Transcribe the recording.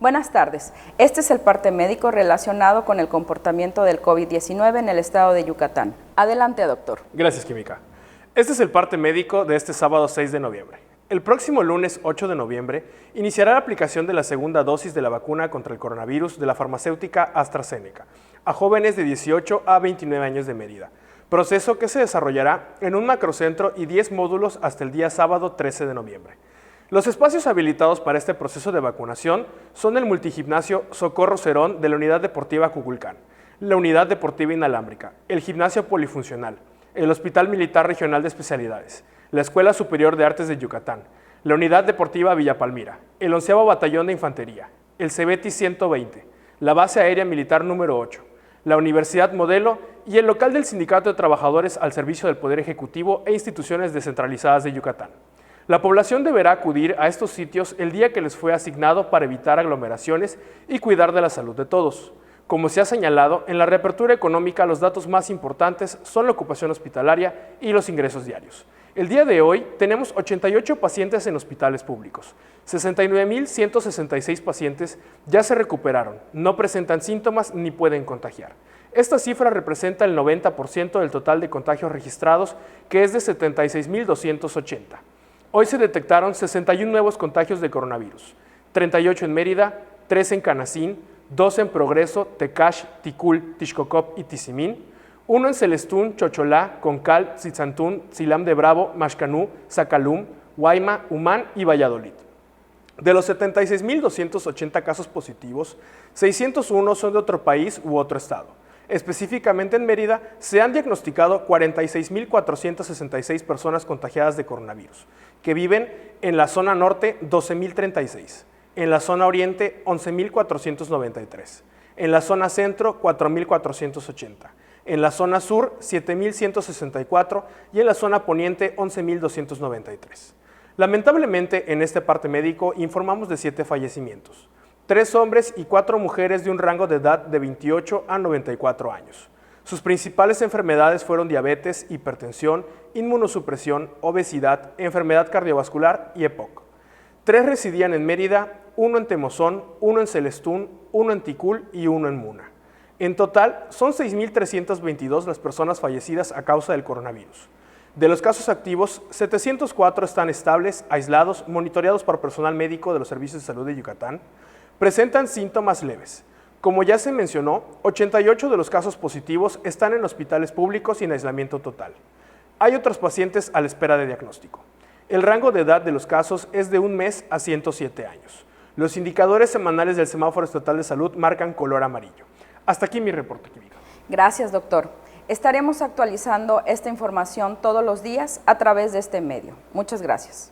Buenas tardes. Este es el parte médico relacionado con el comportamiento del COVID-19 en el estado de Yucatán. Adelante, doctor. Gracias, Química. Este es el parte médico de este sábado 6 de noviembre. El próximo lunes 8 de noviembre iniciará la aplicación de la segunda dosis de la vacuna contra el coronavirus de la farmacéutica AstraZeneca a jóvenes de 18 a 29 años de Mérida, proceso que se desarrollará en un macrocentro y 10 módulos hasta el día sábado 13 de noviembre. Los espacios habilitados para este proceso de vacunación son el multigimnasio Socorro Cerón de la Unidad Deportiva Cuculcán, la Unidad Deportiva Inalámbrica, el Gimnasio Polifuncional, el Hospital Militar Regional de Especialidades, la Escuela Superior de Artes de Yucatán, la Unidad Deportiva Villa Palmira, el 11º Batallón de Infantería, el CEBETI 120, la Base Aérea Militar número 8, la Universidad Modelo y el local del Sindicato de Trabajadores al servicio del Poder Ejecutivo e instituciones descentralizadas de Yucatán. La población deberá acudir a estos sitios el día que les fue asignado para evitar aglomeraciones y cuidar de la salud de todos. Como se ha señalado, en la reapertura económica los datos más importantes son la ocupación hospitalaria y los ingresos diarios. El día de hoy tenemos 88 pacientes en hospitales públicos. 69.166 pacientes ya se recuperaron, no presentan síntomas ni pueden contagiar. Esta cifra representa el 90% del total de contagios registrados, que es de 76.280. Hoy se detectaron 61 nuevos contagios de coronavirus, 38 en Mérida, 3 en Canacín, 2 en Progreso, Tecash, Ticul, Tixcocop y Tizimín, 1 en Celestún, Chocholá, Concal, Tzitzantún, Silam de Bravo, Maxcanú, Zacalum, Guayma, Humán y Valladolid. De los 76.280 casos positivos, 601 son de otro país u otro estado. Específicamente en Mérida se han diagnosticado 46.466 personas contagiadas de coronavirus, que viven en la zona norte 12.036, en la zona oriente 11.493, en la zona centro 4.480, en la zona sur 7.164 y en la zona poniente 11.293. Lamentablemente, en este parte médico informamos de 7 fallecimientos. 3 hombres y 4 mujeres de un rango de edad de 28 a 94 años. Sus principales enfermedades fueron diabetes, hipertensión, inmunosupresión, obesidad, enfermedad cardiovascular y EPOC. 3 residían en Mérida, 1 en Temozón, 1 en Celestún, 1 en Ticul y 1 en Muna. En total, son 6.322 las personas fallecidas a causa del coronavirus. De los casos activos, 704 están estables, aislados, monitoreados por personal médico de los servicios de salud de Yucatán. Presentan síntomas leves. Como ya se mencionó, 88 de los casos positivos están en hospitales públicos y en aislamiento total. Hay otros pacientes a la espera de diagnóstico. El rango de edad de los casos es de 1 mes a 107 años. Los indicadores semanales del Semáforo Estatal de Salud marcan color amarillo. Hasta aquí mi reporte, Química. Gracias, doctor. Estaremos actualizando esta información todos los días a través de este medio. Muchas gracias.